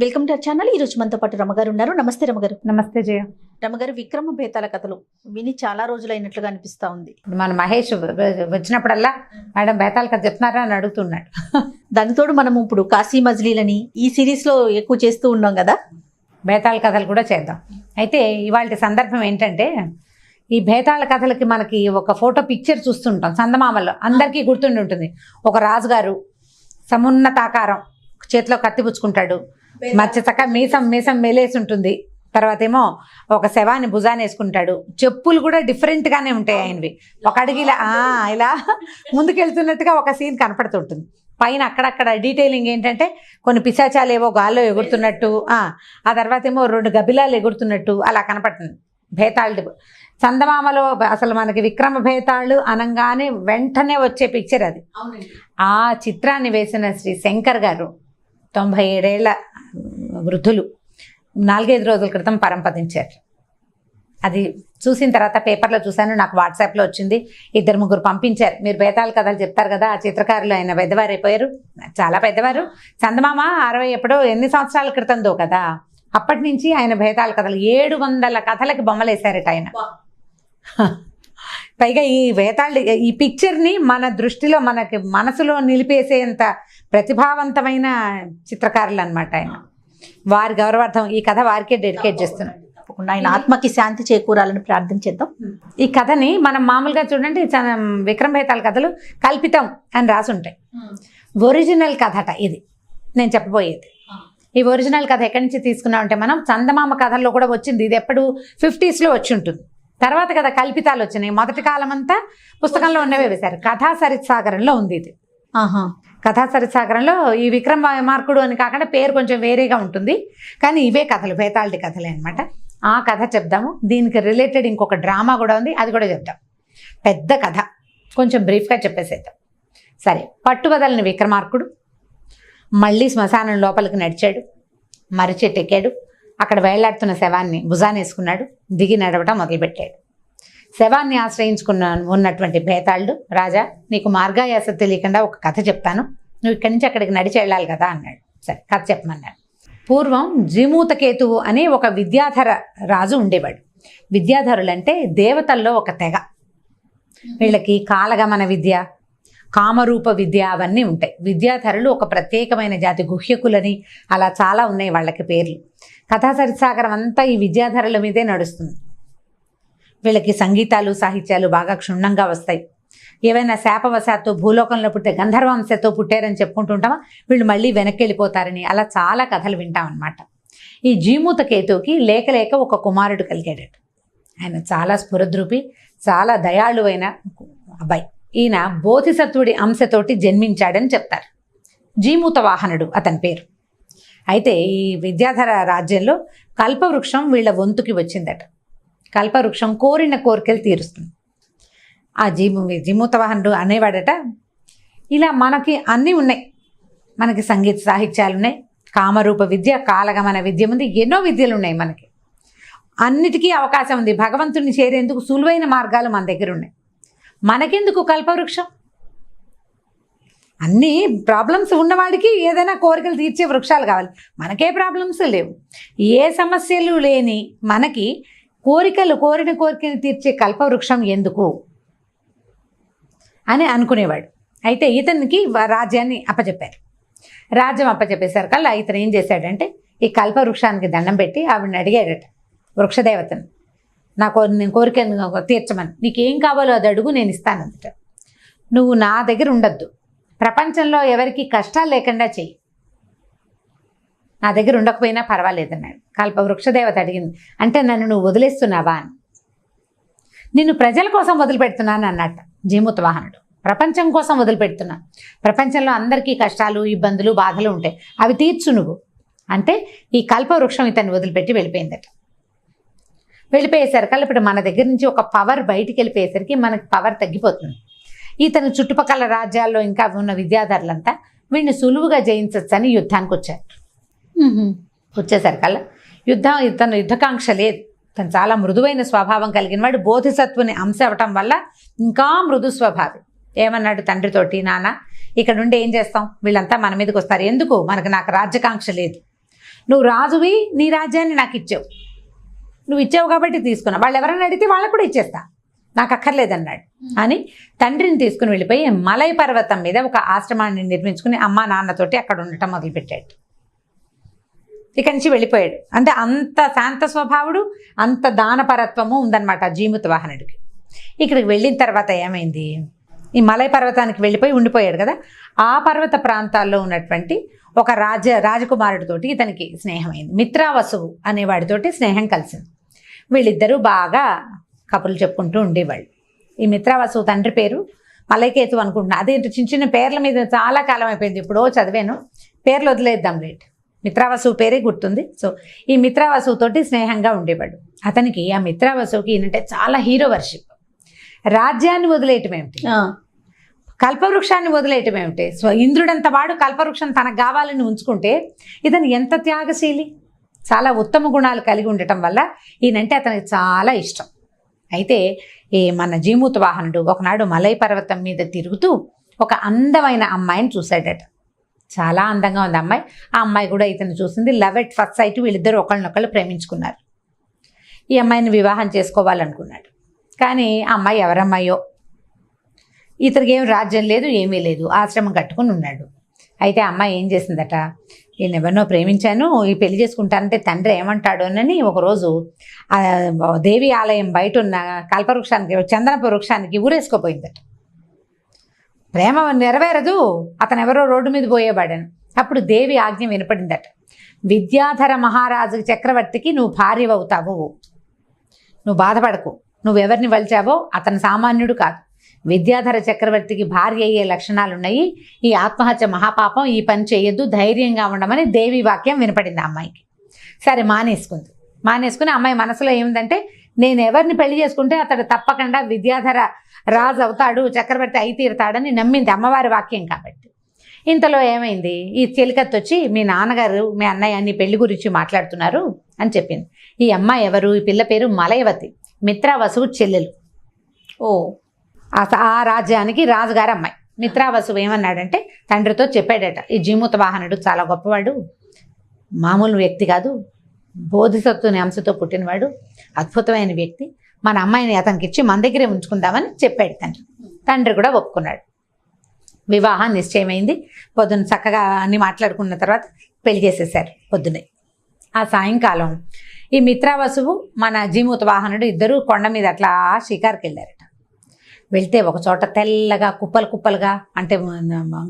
Welcome to our channel. ఈ రోజు మనతో పాటు రమగారు ఉన్నారు. నమస్తే రమగారు. నమస్తే జయ. రమగారు, విక్రమ బేతాల కథలు విని చాలా రోజులైనట్లుగా అనిపిస్తా ఉంది. మన మహేష్ వచ్చినప్పుడల్లా మేడం బేతాల కథ చెప్తున్నారా అని అడుగుతున్నాడు. దానితోడు మనం ఇప్పుడు కాశీ మజిలీలని ఈ సిరీస్ లో ఎక్కువ చేస్తూ ఉన్నాం కదా, బేతాళ కథలు కూడా చేద్దాం. అయితే ఇవాళ సందర్భం ఏంటంటే, ఈ బేతాళ కథలకి మనకి ఒక ఫోటో పిక్చర్ చూస్తుంటాం చందమామల్లో, అందరికీ గుర్తుండి ఉంటుంది. ఒక రాజుగారు సమున్నతాకారం, చేతిలో కత్తి పుచ్చుకుంటాడు, మచ్చచక్క మీసం మెలేసి ఉంటుంది. తర్వాత ఏమో ఒక శవాన్ని భుజాన్ని వేసుకుంటాడు. చెప్పులు కూడా డిఫరెంట్ గానే ఉంటాయి ఆయనవి. ఒక అడుగు ఇలా ముందుకెళ్తున్నట్టుగా ఒక సీన్ కనపడుతుంటుంది. పైన అక్కడక్కడ డీటెయిలింగ్ ఏంటంటే, కొన్ని పిశాచాలు ఏవో గాల్లో ఎగురుతున్నట్టు, ఆ తర్వాత ఏమో 2 గబిలాలు ఎగురుతున్నట్టు అలా కనపడుతుంది. భేతాళుడు చందమామలో అసలు మనకి విక్రమ భేతాళు అనగానే వెంటనే వచ్చే పిక్చర్ అది. ఆ చిత్రాన్ని వేసిన శ్రీ శంకర్ గారు 97 ఏళ్ల వృద్ధులు 4-5 రోజుల క్రితం పరంపదించారు. అది చూసిన తర్వాత పేపర్లో చూశాను, నాకు వాట్సాప్లో వచ్చింది. 2-3 పంపించారు. మీరు బేతాళ కథలు చెప్తారు కదా, ఆ చిత్రకారులు ఆయన పెద్దవారు అయిపోయారు, చాలా పెద్దవారు. చందమామ 60 ఎప్పుడో ఎన్ని సంవత్సరాల క్రితందో కదా, అప్పటి నుంచి ఆయన బేతాళ కథలు 700 కథలకి బొమ్మలు వేశారట ఆయన. పైగా ఈ బేతాళి ఈ పిక్చర్ని మన దృష్టిలో మనకి మనసులో నిలిపేసేంత ప్రతిభావంతమైన చిత్రకారులు అనమాట ఆయన. వారి గౌరవార్థం ఈ కథ వారికే డెడికేట్ చేస్తున్నాం. ఆయన ఆత్మకి శాంతి చేకూరాలని ప్రార్థన చేద్దాం. ఈ కథని మనం మామూలుగా చూడండి, విక్రమ బేతాళ కథలు కల్పితం అని రాసి ఉంటాయి. ఒరిజినల్ కథట ఇది నేను చెప్పబోయేది. ఈ ఒరిజినల్ కథ ఎక్కడి నుంచి తీసుకున్నామంటే, మనం చందమామ కథల్లో కూడా వచ్చింది. ఇది ఎప్పుడు 50s లో వచ్చి ఉంటుంది. తర్వాత కదా కల్పితాలు వచ్చినాయి. మొదటి కాలం అంతా పుస్తకంలో ఉన్నవే వేశారు. కథా సరిత్సాగరంలో ఉంది ఇది. కథా సరిత్సాగరంలో ఈ విక్రమ మార్కుడు అని కాకుండా పేరు కొంచెం వేరేగా ఉంటుంది, కానీ ఇవే కథలు, బేతాళుడి కథలే అనమాట. ఆ కథ చెప్దాము. దీనికి రిలేటెడ్ ఇంకొక డ్రామా కూడా ఉంది, అది కూడా చెప్దాం. పెద్ద కథ కొంచెం బ్రీఫ్గా చెప్పేసేద్దాం. సరే, పట్టుబదలని విక్రమార్కుడు మళ్ళీ శ్మశానం లోపలికి నడిచాడు. మర్రి చెట్టు ఎక్కాడు. అక్కడ వేళ్లాడుతున్న శవాన్ని భుజాన్ని వేసుకున్నాడు. దిగి నడవటం మొదలుపెట్టాడు. శవాన్ని ఆశ్రయించుకున్న ఉన్నటువంటి బేతాళుడు, రాజా నీకు మార్గాయాస తెలియకుండా ఒక కథ చెప్తాను, నువ్వు ఇక్కడి నుంచి అక్కడికి నడిచి వెళ్ళాలి కదా అన్నాడు. సరే, కథ చెప్పమన్నాడు. పూర్వం జీమూతకేతువు అనే ఒక విద్యాధర రాజు ఉండేవాడు. విద్యాధరులు అంటే దేవతల్లో ఒక తెగ. వీళ్ళకి కాలగమన విద్య, కామరూప విద్య అవన్నీ ఉంటాయి. విద్యాధరులు ఒక ప్రత్యేకమైన జాతి, గుహ్యకులని అలా చాలా ఉన్నాయి వాళ్ళకి పేర్లు. కథా సరిత్సాగరం అంతా ఈ విద్యాధరుల మీదే నడుస్తుంది. వీళ్ళకి సంగీతాలు సాహిత్యాలు బాగా క్షుణ్ణంగా వస్తాయి. ఏవైనా శాపవశాత్తు భూలోకంలో పుట్టే గంధర్వంశతో పుట్టారని చెప్పుకుంటుంటామా, వీళ్ళు మళ్ళీ వెనక్కి వెళ్ళిపోతారని అలా చాలా కథలు వింటాం అన్నమాట. ఈ జీమూతకేతువుకి లేక లేక ఒక కుమారుడు కలిగాడట. ఆయన చాలా స్ఫురద్రూపి, చాలా దయాళువైన అబ్బాయి. ఈయన బోధిసత్వుడి అంశతోటి జన్మించాడని చెప్తారు. జీమూత వాహనుడు అతని పేరు. అయితే ఈ విద్యాధర రాజ్యంలో కల్పవృక్షం వీళ్ళ వంతుకి వచ్చిందట. కల్పవృక్షం కోరిన కోరికలు తీరుస్తుంది. ఆ జీమూత వాహనుడు అనేవాడట, ఇలా మనకి అన్నీ ఉన్నాయి, మనకి సంగీత సాహిత్యాలు ఉన్నాయి, కామరూప విద్య, కాలగమన విద్య ఉంది, ఎన్నో విద్యలు ఉన్నాయి, మనకి అన్నిటికీ అవకాశం ఉంది. భగవంతుడిని చేరేందుకు సులువైన మార్గాలు మన దగ్గర ఉన్నాయి. మనకెందుకు కల్పవృక్షం? అన్ని ప్రాబ్లమ్స్ ఉన్నవాడికి ఏదైనా కోరికలు తీర్చే వృక్షాలు కావాలి. మనకే ప్రాబ్లమ్స్ లేవు, ఏ సమస్యలు లేని మనకి కోరిన కోరికలు తీర్చే కల్పవృక్షం ఎందుకు అని అనుకునేవాడు. అయితే ఇతనికి రాజ్యాన్ని అప్పచెప్పారు. రాజ్యం అప్పచెప్పేసరి కల్లా ఇతను ఏం చేశాడంటే, ఈ కల్పవృక్షానికి దండం పెట్టి ఆవిడని అడిగాడట, వృక్షదేవతను, నేను కోరికను తీర్చమని, నీకేం కావాలో అది అడుగు, నేను ఇస్తానందట. నువ్వు నా దగ్గర ఉండద్దు, ప్రపంచంలో ఎవరికి కష్టాలు లేకుండా చెయ్యి, నా దగ్గర ఉండకపోయినా పర్వాలేదన్నాడు. వృక్షదేవత అడిగింది, అంటే నన్ను నువ్వు వదిలేస్తున్నావా అని. నిన్ను ప్రజల కోసం వదిలిపెడుతున్నాను అన్నట్ట జీమూత వాహనుడు. ప్రపంచం కోసం వదిలిపెడుతున్నా, ప్రపంచంలో అందరికీ కష్టాలు, ఇబ్బందులు, బాధలు ఉంటాయి, అవి తీర్చు నువ్వు అంటే. ఈ కల్పవృక్షం ఇతన్ని వదిలిపెట్టి వెళ్ళిపోయిందట. వెళ్ళిపోయేసరికి ఇప్పుడు మన దగ్గర నుంచి ఒక పవర్ బయటికి వెళ్ళిపోయేసరికి మనకి పవర్ తగ్గిపోతుంది. ఇతను చుట్టుపక్కల రాజ్యాల్లో ఇంకా ఉన్న విద్యాధరులంతా వీడిని సులువుగా జయించవచ్చని యుద్ధానికి వచ్చారు. వచ్చేసరికల్లా ఇతను యుద్ధకాంక్ష లేదు. తను చాలా మృదువైన స్వభావం కలిగిన వాడు. బోధిసత్వుని అంశ అవటం వల్ల ఇంకా మృదు స్వభావి. ఏమన్నాడు తండ్రితోటి, నాన్న ఇక్కడ నుండి ఏం చేస్తాం, వీళ్ళంతా మన మీదకి వస్తారు, ఎందుకు, నాకు రాజ్యకాంక్ష లేదు, నువ్వు రాజువి, నీ రాజ్యాన్ని నాకు ఇచ్చావు, నువ్వు ఇచ్చావు కాబట్టి తీసుకున్నా, వాళ్ళు ఎవరైనా అడిగితే వాళ్ళకు కూడా ఇచ్చేస్తా, నాకు అక్కర్లేదన్నాడు అని తండ్రిని తీసుకుని వెళ్ళిపోయి మలై పర్వతం మీద ఒక ఆశ్రమాన్ని నిర్మించుకుని అమ్మా నాన్నతోటి అక్కడ ఉండటం మొదలుపెట్టాడు. ఇక్కడి నుంచి వెళ్ళిపోయాడు. అంటే అంత శాంత స్వభావుడు, అంత దానపరత్వము ఉందన్నమాట జీమూత వాహనుడికి. ఇక్కడికి వెళ్ళిన తర్వాత ఏమైంది, ఈ మలై పర్వతానికి వెళ్ళిపోయి ఉండిపోయాడు కదా, ఆ పర్వత ప్రాంతాల్లో ఉన్నటువంటి ఒక రాజకుమారుడితోటి ఇతనికి స్నేహమైంది. మిత్రావసువు అనేవాడితోటి స్నేహం కలిసింది. వీళ్ళిద్దరూ బాగా కబుర్లు చెప్పుకుంటూ ఉండేవాళ్ళు. ఈ మిత్రావసువు తండ్రి పేరు మలైకేతు అనుకుంటున్నా. అదేంటి చిన్న చిన్న పేర్ల మీద చాలా కాలం అయిపోయింది, ఎప్పుడో చదివాను, పేర్లు వదిలేద్దాం రేట్. మిత్రావసువు పేరే గుర్తుంది. సో ఈ మిత్రావసువుతోటి స్నేహంగా ఉండేవాడు. అతనికి ఆ మిత్రావసువుకి ఏంటంటే చాలా హీరో వర్షిప్. రాజ్యాన్ని వదిలేయటం ఏమిటి, కల్పవృక్షాన్ని వదిలేయటం ఏమిటి, సో ఇంద్రుడంత వాడు కల్పవృక్షం తనకు కావాలని ఉంచుకుంటే ఇతను ఎంత త్యాగశీలి, చాలా ఉత్తమ గుణాలు కలిగి ఉండటం వల్ల ఈయనంటే అతనికి చాలా ఇష్టం. అయితే ఈ మన జీమూత వాహనుడు ఒకనాడు మలై పర్వతం మీద తిరుగుతూ ఒక అందమైన అమ్మాయిని చూశాడట. చాలా అందంగా ఉంది అమ్మాయి. ఆ అమ్మాయి కూడా ఇతను చూసింది. లవ్ ఎట్ ఫస్ట్ సైట్, వీళ్ళిద్దరూ ఒకళ్ళనొకళ్ళు ప్రేమించుకున్నారు. ఈ అమ్మాయిని వివాహం చేసుకోవాలనుకున్నాడు. కానీ ఆ అమ్మాయి ఎవరమ్మాయో, ఇతనికి ఏం రాజ్యం లేదు, ఏమీ లేదు, ఆశ్రమం కట్టుకుని ఉన్నాడు. అయితే ఆ అమ్మాయి ఏం చేసిందట, నేను ఎవరినో ప్రేమించాను, ఈ పెళ్లి చేసుకుంటానంటే తండ్రి ఏమంటాడు అని ఒకరోజు ఆ దేవి ఆలయం బయట ఉన్న కల్పవృక్షానికి, చందనపు వృక్షానికి ఊరేసుకోపోయిందట. ప్రేమ నెరవేరదు, అతను ఎవరో రోడ్డు మీద పోయేవాడని. అప్పుడు దేవి ఆజ్ఞ వినపడిందట, విద్యాధర మహారాజు చక్రవర్తికి నువ్వు భార్య అవుతావు, నువ్వు బాధపడకు, నువ్వెవరిని వలిచావో అతను సామాన్యుడు కాదు, విద్యాధర చక్రవర్తికి భార్య అయ్యే లక్షణాలున్నాయి, ఈ ఆత్మహత్య మహాపాపం, ఈ పని చేయొద్దు, ధైర్యంగా ఉండమని దేవి వాక్యం వినపడింది ఆ అమ్మాయికి. సరే మానేసుకుని అమ్మాయి మనసులో ఏమిందంటే, నేను ఎవరిని పెళ్లి చేసుకుంటే అతడు తప్పకుండా విద్యాధర రాజు అవుతాడు, చక్రవర్తి అయి తీరుతాడని నమ్మింది అమ్మవారి వాక్యం కాబట్టి. ఇంతలో ఏమైంది, ఈ చెలికత్తి వచ్చి మీ నాన్నగారు మీ అన్నయ్య అన్ని పెళ్లి గురించి మాట్లాడుతున్నారు అని చెప్పింది. ఈ అమ్మాయి ఎవరు, ఈ పిల్ల పేరు మలయవతి, మిత్రావసువు చెల్లెలు. ఓ ఆ రాజ్యానికి రాజుగారి అమ్మాయి. మిత్రావసువు ఏమన్నాడంటే తండ్రితో చెప్పాడట, ఈ జీమూత వాహనుడు చాలా గొప్పవాడు, మామూలు వ్యక్తి కాదు, బోధిసత్వుని అంశతో పుట్టినవాడు, అద్భుతమైన వ్యక్తి, మన అమ్మాయిని అతనికి ఇచ్చి మన దగ్గరే ఉంచుకుందామని చెప్పాడు తండ్రి కూడా ఒప్పుకున్నాడు. వివాహం నిశ్చయమైంది. పొద్దున్న చక్కగా అన్ని మాట్లాడుకున్న తర్వాత పెళ్లి చేసేసారు పొద్దున్నే. ఆ సాయంకాలం ఈ మిత్రావసువు మన జీమూత వాహనుడు ఇద్దరు కొండ మీద అట్లా షికారుకి వెళ్ళారట. వెళ్తే ఒక చోట తెల్లగా కుప్పలు కుప్పలుగా, అంటే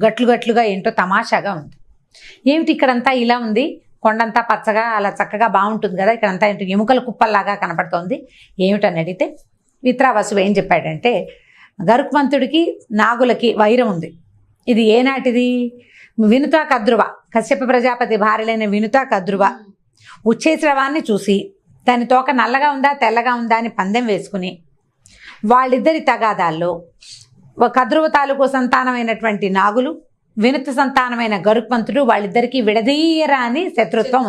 గట్లుగా ఏంటో తమాషాగా ఉంది. ఏమిటి ఇక్కడంతా ఇలా ఉంది, కొండంతా పచ్చగా అలా చక్కగా బాగుంటుంది కదా, ఇక్కడంతా ఏంటో ఎముకల కుప్పల్లాగా కనపడుతోంది, ఏమిటని అడిగితే మిత్రావసువు ఏం చెప్పాడంటే, గరుత్మంతుడికి నాగులకి వైరం ఉంది. ఇది ఏనాటిది, వినుతా కద్రువ, కశ్యప ప్రజాపతి భార్యలైన వినుతా కద్రువ ఉచ్చేశ్రవాన్ని చూసి దాని తోక నల్లగా ఉందా తెల్లగా ఉందా అని పందెం వేసుకుని వాళ్ళిద్దరి తగాదాల్లో కద్రువ తాలూకు సంతానమైనటువంటి నాగులు, వినుత సంతానమైన గరుత్మంతుడు, వాళ్ళిద్దరికీ విడదీయరా అని శత్రుత్వం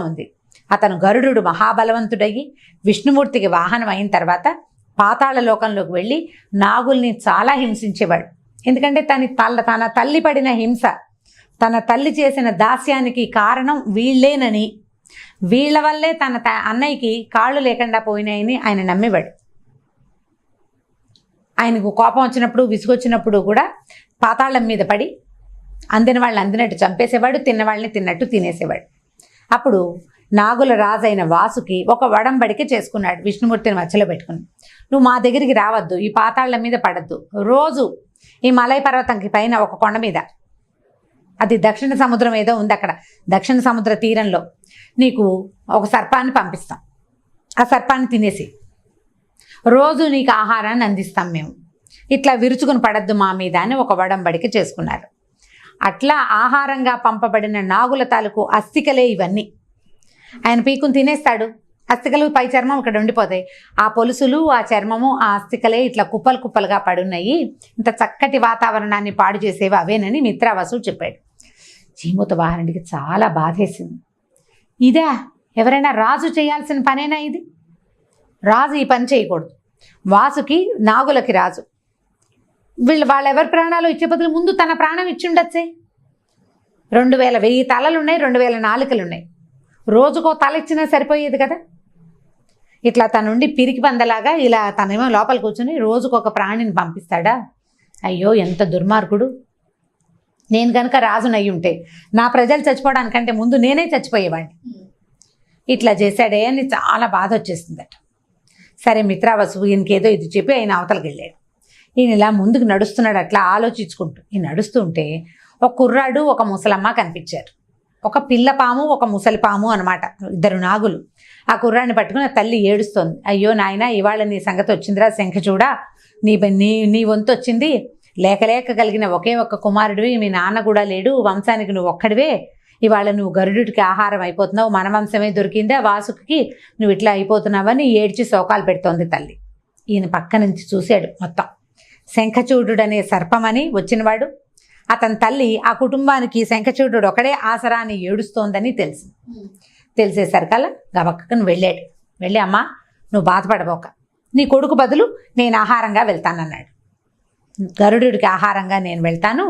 ఉంది. అతను గరుడు మహాబలవంతుడయ్యి విష్ణుమూర్తికి వాహనం అయిన తర్వాత పాతాళ లోకంలోకి వెళ్ళి నాగుల్ని చాలా హింసించేవాడు. ఎందుకంటే తన తల్లి పడిన హింస, తన తల్లి చేసిన దాస్యానికి కారణం వీళ్ళేనని, వీళ్ళ వల్లే తన అన్నయ్యకి కాళ్ళు లేకుండా పోయినాయని ఆయన నమ్మేవాడు. ఆయనకు కోపం వచ్చినప్పుడు, విసుగొచ్చినప్పుడు కూడా పాతాళం మీద పడి అందిన వాళ్ళని అందినట్టు చంపేసేవాడు, తిన్నవాళ్ళని తిన్నట్టు తినేసేవాడు. అప్పుడు నాగుల రాజైన వాసుకి ఒక వడంబడిక చేసుకున్నాడు విష్ణుమూర్తిని మధ్యలో పెట్టుకుని, నువ్వు మా దగ్గరికి రావద్దు, ఈ పాతాళం మీద పడద్దు, రోజు ఈ మలై పర్వతంకి పైన ఒక కొండ మీద, అది దక్షిణ సముద్రం ఏదో ఉంది అక్కడ, దక్షిణ సముద్ర తీరంలో నీకు ఒక సర్పాన్ని పంపిస్తాం, ఆ సర్పాన్ని తినేసి రోజు నీకు ఆహారాన్ని అందిస్తాం మేము, ఇట్లా విరుచుకుని పడద్దు మా మీద అని ఒక వడంబడిక చేసుకున్నారు. అట్లా ఆహారంగా పంపబడిన నాగుల తాలూకు అస్థికలే ఇవన్నీ. ఆయన పీకుని తినేస్తాడు, అస్థికలు పై చర్మం ఇక్కడ ఉండిపోతాయి, ఆ పొలుసులు ఆ చర్మము ఆ అస్థికలే ఇట్లా కుప్పలు కుప్పలుగా పడున్నాయి, ఇంత చక్కటి వాతావరణాన్ని పాడు చేసేవి అవేనని మిత్రావసువు చెప్పాడు. జీమూత వాహనుడికి చాలా బాధేసింది. ఇదా ఎవరైనా రాజు చేయాల్సిన పనేనా ఇది, రాజు ఈ పని చేయకూడదు, వాసుకి నాగులకి రాజు, వాళ్ళెవరి ప్రాణాలు ఇచ్చే బదులు ముందు తన ప్రాణం ఇచ్చి ఉండొచ్చే, 1000 తలలు ఉన్నాయి, 2000 నాలుకలు ఉన్నాయి. రోజుకో తల ఇచ్చినా సరిపోయేది కదా. ఇట్లా తనుండి పిరికి పందలాగా ఇలా తనేమో లోపల కూర్చొని రోజుకొక ప్రాణిని పంపిస్తాడా? అయ్యో ఎంత దుర్మార్గుడు. నేను కనుక రాజునయ్యి ఉంటే నా ప్రజలు చచ్చిపోవడానికంటే ముందు నేనే చచ్చిపోయేవాడిని. ఇట్లా చేశాడే అని చాలా బాధ వచ్చేసిందట. సరే మిత్రావసు ఈయనకేదో ఇది చెప్పి ఆయన అవతలకి వెళ్ళాడు. ఈయన ఇలా ముందుకు నడుస్తున్నాడు అట్లా ఆలోచించుకుంటూ. ఈయన నడుస్తూ ఉంటే ఒక కుర్రాడు ఒక ముసలమ్మ కనిపించారు. ఒక పిల్ల పాము ఒక ముసలి పాము అనమాట, 2 నాగులు. ఆ కుర్రాడిని పట్టుకుని ఆ తల్లి ఏడుస్తోంది. అయ్యో నాయన ఇవాళ నీ సంగతి వచ్చిందిరా శంఖచూడా, నీ నీ వంతు వచ్చింది. లేక కలిగిన ఒకే ఒక్క కుమారుడివి, మీ నాన్న కూడా లేడు, వంశానికి నువ్వు ఒక్కడివే. ఇవాళ నువ్వు గరుడుడికి ఆహారం అయిపోతున్నావు, మన వంశమే దొరికిందే వాసుకి, నువ్వు ఇట్లా అయిపోతున్నావని ఏడ్చి శోకాలు పెడుతోంది తల్లి. ఈయన పక్క నుంచి చూశాడు మొత్తం. శంఖచూడు అనే సర్పమని వచ్చినవాడు, అతని తల్లి ఆ కుటుంబానికి శంఖచూడు ఒకడే ఆసరా అని ఏడుస్తోందని తెలిసేసరికల్లా గబక్కను వెళ్ళాడు. వెళ్ళి అమ్మా నువ్వు బాధపడబోక, నీ కొడుకు బదులు నేను ఆహారంగా వెళ్తానన్నాడు. గరుడుడికి ఆహారంగా నేను వెళ్తాను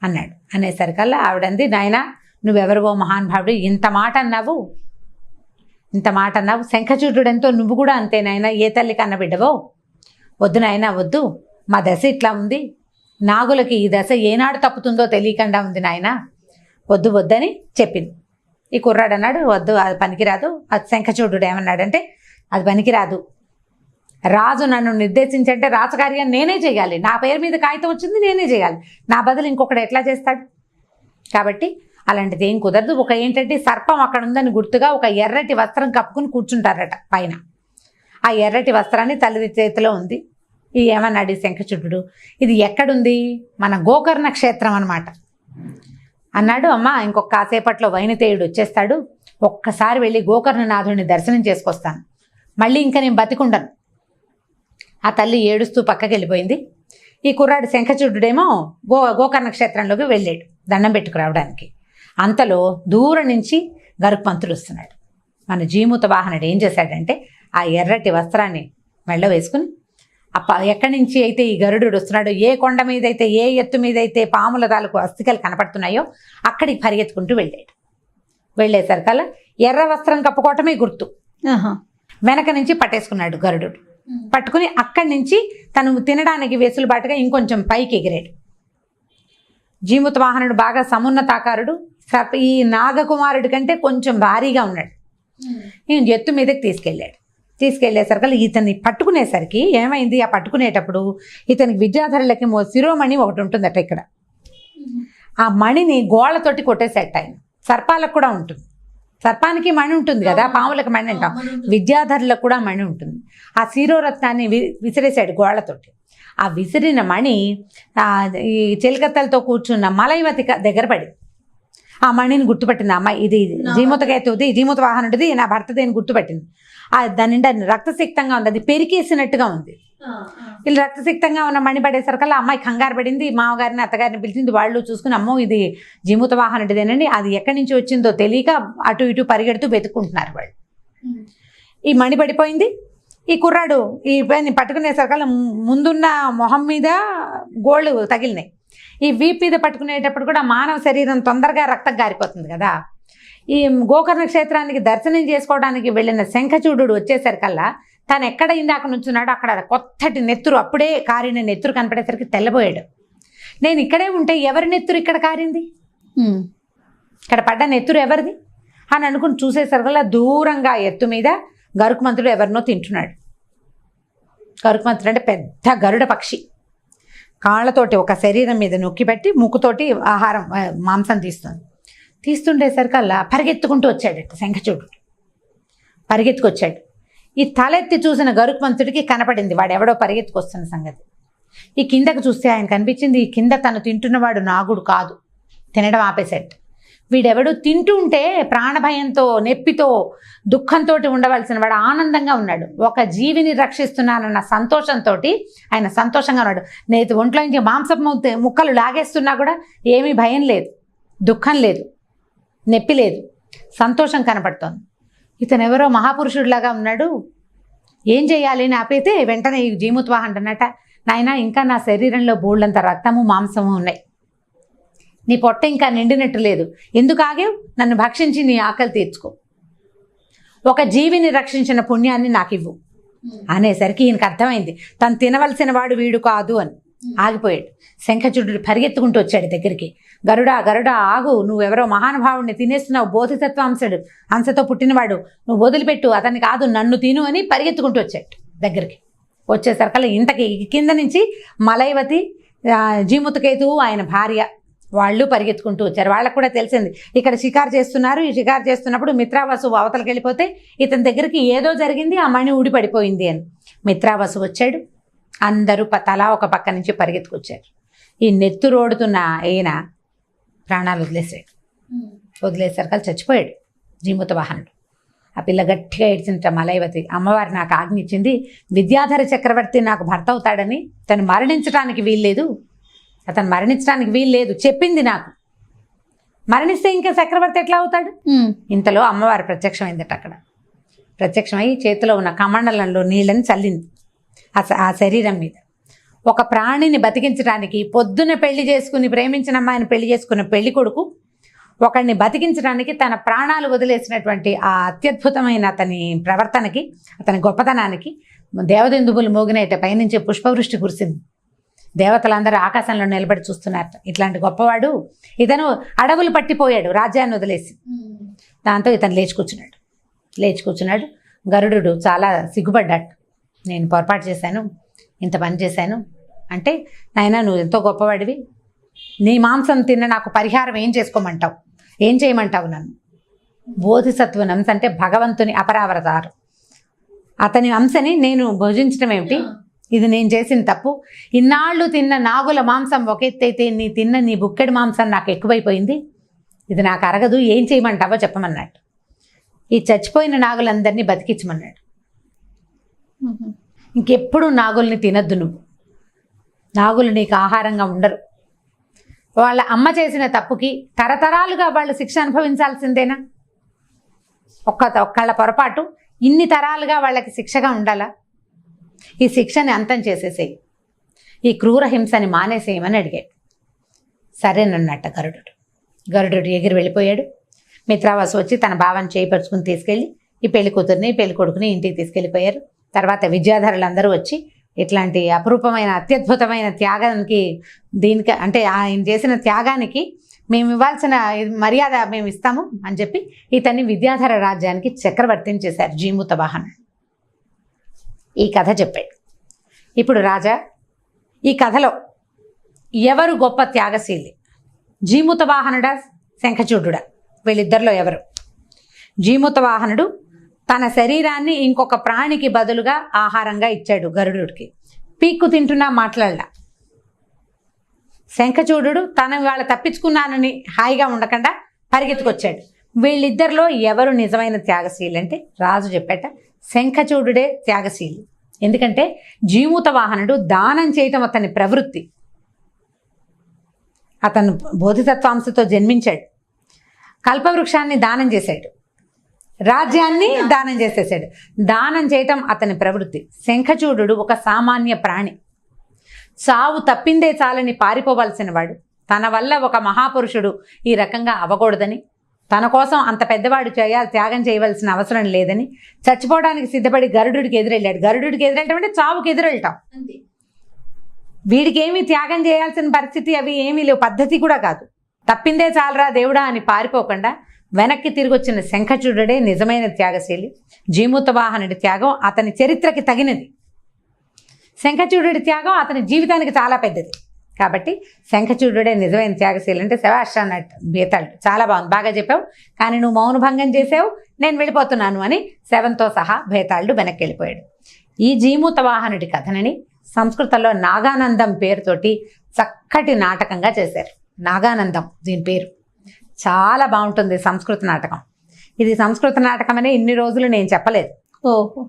అన్నాడు. అనేసరికల్లా ఆవిడంది, నాయనా నువ్వెవరివో మహానుభావుడు, ఇంత మాట అన్నావు. శంఖచూడుడెంతో నువ్వు కూడా అంతే నాయనా, ఏ తల్లి కన్న బిడ్డవో. వద్దు నాయనా వద్దు, మా దశ ఇట్లా ఉంది, నాగులకి ఈ దశ ఏనాడు తప్పుతుందో తెలియకుండా ఉంది నాయనా, వద్దని చెప్పింది. ఈ కుర్రాడు అన్నాడు, వద్దు అది పనికిరాదు. అది శంఖచూడు ఏమన్నాడంటే, అది పనికిరాదు, రాజు నన్ను నిర్దేశించంటే రాజకార్యాన్ని నేనే చేయాలి, నా పేరు మీద కాగితం వచ్చింది నేనే చేయాలి, నా బదులు ఇంకొకటి ఎట్లా చేస్తాడు? కాబట్టి అలాంటిది ఏం కుదరదు. ఒక ఏంటంటే సర్పం అక్కడ ఉందని గుర్తుగా ఒక ఎర్రటి వస్త్రం కప్పుకుని కూర్చుంటారట పైన. ఆ ఎర్రటి వస్త్రాన్ని తల్లి చేతిలో ఉంది. ఏమన్నాడు శంఖచూడు, ఇది ఎక్కడుంది? మన గోకర్ణ క్షేత్రం అనమాట అన్నాడు. అమ్మ ఇంకొక కాసేపట్లో వైనతేయుడు వచ్చేస్తాడు, ఒక్కసారి వెళ్ళి గోకర్ణనాథుడిని దర్శనం చేసుకొస్తాను, మళ్ళీ ఇంకా నేను బతికుండను. ఆ తల్లి ఏడుస్తూ పక్కకి వెళ్ళిపోయింది. ఈ కుర్రాడు శంఖచూడుడేమో గోకర్ణ క్షేత్రంలోకి వెళ్ళాడు దండం పెట్టుకురావడానికి. అంతలో దూరం నుంచి గరుత్మంతుడు వస్తున్నాడు. మన జీమూత వాహనుడు ఏం చేశాడంటే ఆ ఎర్రటి వస్త్రాన్ని మెళ్ళ వేసుకుని ఎక్కడి నుంచి అయితే ఈ గరుడు వస్తున్నాడో, ఏ కొండ మీద అయితే ఏ ఎత్తు మీద అయితే పాముల తాలూకు అస్థికలు కనపడుతున్నాయో అక్కడికి పరిగెత్తుకుంటూ వెళ్ళేసరికల్లా ఎర్ర వస్త్రం కప్పుకోవటమే గుర్తు. వెనక నుంచి పట్టేసుకున్నాడు గరుడు. పట్టుకుని అక్కడి నుంచి తను తినడానికి వెసులుబాటుగా ఇంకొంచెం పైకి ఎగిరాడు. జీమూత వాహనుడు బాగా సమున్నతాకారుడు, ఈ నాగకుమారుడి కంటే కొంచెం భారీగా ఉన్నాడు. ఈయన ఎత్తు మీదకి తీసుకెళ్లేసరికి ఇతన్ని పట్టుకునేసరికి ఏమైంది, ఆ పట్టుకునేటప్పుడు ఇతనికి విద్యాధరులకి శిరోమణి ఒకటి ఉంటుందట ఇక్కడ. ఆ మణిని గోళ్లతోటి కొట్టేసేట ఆయన. సర్పాలకు కూడా ఉంటుంది, సర్పానికి మణి ఉంటుంది కదా, పాములకు మణి అంటాం, విద్యాధరులకు కూడా మణి ఉంటుంది. ఆ శిరోరత్నాన్ని విసిరేశాడు గోళ్లతోటి. ఆ విసిరిన మణి ఈ చిలకత్తలతో కూర్చున్న మలైవతి దగ్గర పడి ఆ మణిని గుర్తుపట్టింది. అమ్మాయి ఇది జీమూతకేతుది, జీమూత వాహనుడిది, నా భర్తది అని గుర్తుపట్టింది. దాని నిండా రక్తసిక్తంగా ఉంది, అది పెరికేసినట్టుగా ఉంది. వీళ్ళు రక్తసిక్తంగా ఉన్న మణి పడేసరికల్లా అమ్మాయి కంగారు పడింది. మామగారిని అత్తగారిని పిలిచింది. వాళ్ళు చూసుకుని అమ్మో ఇది జీమూత వాహనుడిదేనండి, అది ఎక్కడి నుంచి వచ్చిందో తెలియక అటు ఇటు పరిగెడుతూ వెతుక్కుంటున్నారు వాళ్ళు. ఈ మణి పడిపోయింది. ఈ కుర్రాడు ఈ పట్టుకునేసరికల్లా ముందున్న మొహం మీద గోళ్ళు తగిలినాయి. ఈ వీపు మీద పట్టుకునేటప్పుడు కూడా మానవ శరీరం తొందరగా రక్తం గారిపోతుంది కదా. ఈ గోకర్ణ క్షేత్రానికి దర్శనం చేసుకోవడానికి వెళ్ళిన శంఖచూడు వచ్చేసరికల్లా తను ఎక్కడ ఇందాక నుంచున్నాడో అక్కడ కొత్తటి నెత్తురు, అప్పుడే కారిన నెత్తురు కనపడేసరికి తెల్లబోయాడు. నేను ఇక్కడే ఉంటే ఎవరి నెత్తురు ఇక్కడ కారింది, ఇక్కడ పడ్డ నెత్తురు ఎవరిది అని అనుకుని చూసేసరికల్లా దూరంగా ఎత్తు మీద గరుత్మంతుడు ఎవరినో తింటున్నాడు. గరుత్మంతుడు అంటే పెద్ద గరుడ పక్షి, కాళ్ళతోటి ఒక శరీరం మీద నొక్కి పెట్టి ముక్కుతోటి ఆహారం మాంసం తీస్తుండేసరికల్లా పరిగెత్తుకుంటూ వచ్చాడట శంఖచూడు. పరిగెత్తుకొచ్చాడు. ఈ తలెత్తి చూసిన గరుత్మంతుడికి కనపడింది వాడెవడో పరిగెత్తుకొస్తున్న సంగతి. ఈ కిందకు చూస్తే ఆయన కనిపించింది, ఈ కింద తను తింటున్నవాడు నాగుడు కాదు, తినడం ఆపేశాడు. వీడెవడు తింటూ ఉంటే ప్రాణభయంతో నొప్పితో దుఃఖంతో ఉండవలసిన వాడు ఆనందంగా ఉన్నాడు. ఒక జీవిని రక్షిస్తున్నానన్న సంతోషంతో ఆయన సంతోషంగా ఉన్నాడు. నేతి ఒంట్లో నుంచి మాంసపు ముక్కలు లాగేస్తున్నా కూడా ఏమీ భయం లేదు, దుఃఖం లేదు, నొప్పి లేదు, సంతోషం కనపడుతోంది. ఇతను ఎవరో మహాపురుషుడిలాగా ఉన్నాడు. ఏం చేయాలి అని ఆపైతే వెంటనే ఈ జీమూతవాహనుడు అన్నట, నాయన ఇంకా నా శరీరంలో బోళ్ళంత రక్తము మాంసము ఉన్నాయి, నీ పొట్ట ఇంకా నిండినట్టు లేదు, ఎందుకు ఆగావు? నన్ను భక్షించి నీ ఆకలి తీర్చుకో, ఒక జీవిని రక్షించిన పుణ్యాన్ని నాకు ఇవ్వు అనేసరికి ఈయనకు అర్థమైంది తను తినవలసిన వాడు వీడు కాదు అని. ఆగిపోయాడు. శంఖచూడుడు పరిగెత్తుకుంటూ వచ్చాడు దగ్గరికి. గరుడా గరుడా ఆగు, నువ్వెవరో మహానుభావుడిని తినేస్తున్నావు, బోధిసత్వ అంశతో పుట్టినవాడు, నువ్వు వదిలిపెట్టు, అతన్ని కాదు నన్ను తిను అని పరిగెత్తుకుంటూ వచ్చాడు దగ్గరికి. వచ్చేసరికల్లా ఇంతకి కింద నుంచి మలైవతి, జీముతకేతువు ఆయన భార్య వాళ్ళు పరిగెత్తుకుంటూ వచ్చారు. వాళ్ళకు కూడా తెలిసింది ఇక్కడ షికారు చేస్తున్నారు. ఈ షికారు చేస్తున్నప్పుడు మిత్రావసు అవతలకి వెళ్ళిపోతే ఇతని దగ్గరికి ఏదో జరిగింది, ఆ మణి ఊడి పడిపోయింది అని. మిత్రావసు వచ్చాడు. అందరూ తలా ఒక పక్క నుంచి పరిగెత్తుకొచ్చారు. ఈ నెత్తురోడుతున్న ఈయన ప్రాణాలు వదిలేసరికల్ చచ్చిపోయాడు జీమూత వాహనుడు. ఆ పిల్ల గట్టిగా ఏడ్చింట మలైవతి, అమ్మవారి నాకు ఆజ్ఞ ఇచ్చింది, విద్యాధర చక్రవర్తి నాకు భర్త అవుతాడని, తను మరణించడానికి వీల్లేదు, అతను మరణించడానికి వీల్లేదు చెప్పింది నాకు, మరణిస్తే ఇంకా చక్రవర్తి ఎట్లా అవుతాడు? ఇంతలో అమ్మవారు ప్రత్యక్షమైందట. అక్కడ ప్రత్యక్షమై చేతిలో ఉన్న కమండలంలో నీళ్ళని చల్లింది ఆ శరీరం మీద. ఒక ప్రాణిని బతికించడానికి, పొద్దున పెళ్లి చేసుకుని ప్రేమించిన అమ్మాయిని పెళ్లి చేసుకున్న పెళ్లి కొడుకు ఒకడిని బతికించడానికి తన ప్రాణాలు వదిలేసినటువంటి ఆ అత్యద్భుతమైన అతని ప్రవర్తనకి, అతని గొప్పతనానికి దేవదందుబులు మోగినట్ట పైనుంచి పుష్పవృష్టి కురిసింది. దేవతలందరూ ఆకాశంలో నిలబడి చూస్తున్నారట. ఇట్లాంటి గొప్పవాడు ఇతను అడవులు పట్టిపోయాడు రాజ్యాన్ని వదిలేసి. దాంతో ఇతను లేచి కూర్చున్నాడు. గరుడు చాలా సిగ్గుపడ్డాడు. నేను పొరపాటు చేశాను, ఇంత పని చేశాను అంటే, నాయనా నువ్వు ఎంతో గొప్పవాడివి, నీ మాంసం తిన్న నాకు పరిహారం ఏం చేసుకోమంటావు, ఏం చేయమంటావు నన్ను? బోధిసత్వుని అంశ అంటే భగవంతుని అపరావతారం, అతని అంశని నేను భుజించడం ఏమిటి? ఇది నేను చేసిన తప్పు. ఇన్నాళ్ళు తిన్న నాగుల మాంసం ఒక ఎత్తైతే నీ బుక్కెడి మాంసం నాకు ఎక్కువైపోయింది, ఇది నాకు అరగదు, ఏం చేయమంటావో చెప్పమన్నాడు. ఈ చచ్చిపోయిన నాగులందరినీ బతికించమన్నాడు. ఇంకెప్పుడు నాగుల్ని తినద్దు నువ్వు, నాగులు నీకు ఆహారంగా ఉండరు, వాళ్ళ అమ్మ చేసిన తప్పుకి తరతరాలుగా వాళ్ళు శిక్ష అనుభవించాల్సిందేనా? ఒక్కళ్ళ పొరపాటు ఇన్ని తరాలుగా వాళ్ళకి శిక్షగా ఉండాలా? ఈ శిక్షని అంతం చేసేసేయి, ఈ క్రూర హింసని మానేసేయమని అడిగాడు. సరేనన్నట్ట గరుడు ఎగిరి వెళ్ళిపోయాడు. మిత్రావాసు వచ్చి తన భావాన్ని చేయిపరుచుకుని తీసుకెళ్ళి ఈ పెళ్లి కూతుర్ని పెళ్లి కొడుకుని ఇంటికి తీసుకెళ్ళిపోయారు. తర్వాత విద్యాధరులందరూ వచ్చి ఇట్లాంటి అపురూపమైన అత్యద్భుతమైన త్యాగానికి, దీనికి అంటే ఆయన చేసిన త్యాగానికి మేము ఇవ్వాల్సిన మర్యాద మేము ఇస్తాము అని చెప్పి ఇతన్ని విద్యాధర రాజ్యానికి చక్రవర్తిని చేశారు జీమూత వాహనుడు. ఈ కథ చెప్పాడు. ఇప్పుడు రాజా, ఈ కథలో ఎవరు గొప్ప త్యాగశీలి, జీమూత వాహనుడా శంఖచూడుడా? వీళ్ళిద్దరిలో ఎవరు? జీమూత వాహనుడు తన శరీరాన్ని ఇంకొక ప్రాణికి బదులుగా ఆహారంగా ఇచ్చాడు గరుడుకి. పీక్కు తింటున్నా మాట్లాడలా. శంఖచూడు తన వాళ్ళ తప్పించుకున్నానని హాయిగా ఉండకుండా పరిగెత్తుకొచ్చాడు. వీళ్ళిద్దరిలో ఎవరు నిజమైన త్యాగశీలి అంటే రాజు చెప్పేట శంఖచూడుడే త్యాగశీలి. ఎందుకంటే జీమూత వాహనుడు దానం చేయటం అతని ప్రవృత్తి. అతను బోధిసత్వాంశతో జన్మించాడు, కల్పవృక్షాన్ని దానం చేశాడు, రాజ్యాన్ని దానం చేసేసాడు. దానం చేయటం అతని ప్రవృత్తి. శంఖచూడు ఒక సామాన్య ప్రాణి, చావు తప్పిందే చాలని పారిపోవలసిన వాడు. తన వల్ల ఒక మహాపురుషుడు ఈ రకంగా అవ్వకూడదని, తన కోసం అంత పెద్దవాడు త్యాగం చేయవలసిన అవసరం లేదని చచ్చిపోవడానికి సిద్ధపడి గరుడుడికి ఎదురెళ్ళాడు. గరుడుడికి ఎదురెళ్ళటం అంటే చావుకి ఎదురెళ్ళటం. వీడికి ఏమీ త్యాగం చేయాల్సిన పరిస్థితి అవి ఏమీ లేవు, పద్ధతి కూడా కాదు. తప్పిందే చాలరా దేవుడా అని పారిపోకుండా వెనక్కి తిరిగి వచ్చిన శంఖచూడుడే నిజమైన త్యాగశీలి. జీమూత వాహనుడి త్యాగం అతని చరిత్రకి తగినది, శంఖచూడుడి త్యాగం అతని జీవితానికి చాలా పెద్దది. కాబట్టి శంఖచూడుడే నిజమైన త్యాగశీలి అంటే శభాష్ అన్నట్టు బేతాళుడు. చాలా బాగుంది, బాగా చెప్పావు, కానీ నువ్వు మౌనభంగం చేసావు, నేను వెళ్ళిపోతున్నాను అని శవంతో సహా బేతాళుడు వెనక్కి వెళ్ళిపోయాడు. ఈ జీమూత వాహనుడి కథనని సంస్కృతంలో నాగానందం పేరుతోటి చక్కటి నాటకంగా చేశారు. నాగానందం దీని పేరు. చాలా బాగుంటుంది సంస్కృత నాటకం. ఇది సంస్కృత నాటకం అనే ఇన్ని రోజులు నేను చెప్పలేదు. ఓహో,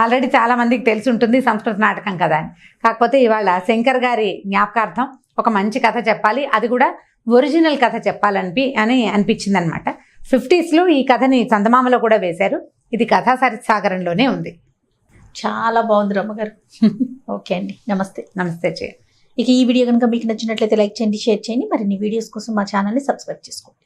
ఆల్రెడీ చాలా మందికి తెలిసి ఉంటుంది సంస్కృత నాటకం కదా అని. కాకపోతే ఇవాళ శంకర్ గారి జ్ఞాపకార్థం ఒక మంచి కథ చెప్పాలి, అది కూడా ఒరిజినల్ కథ చెప్పాలని అనిపించింది అనమాట. 50s ఈ కథని చందమామలో కూడా వేశారు. ఇది కథా సాగరంలోనే ఉంది. చాలా బాగుంది రమ్మగారు. ఓకే అండి, నమస్తే. నమస్తే చేయ. ఇక ఈ వీడియో కనుక మీకు నచ్చినట్లయితే లైక్ చేయండి, షేర్ చేయండి. మరిన్ని వీడియోస్ కోసం మా ఛానల్ని సబ్స్క్రైబ్ చేసుకోండి.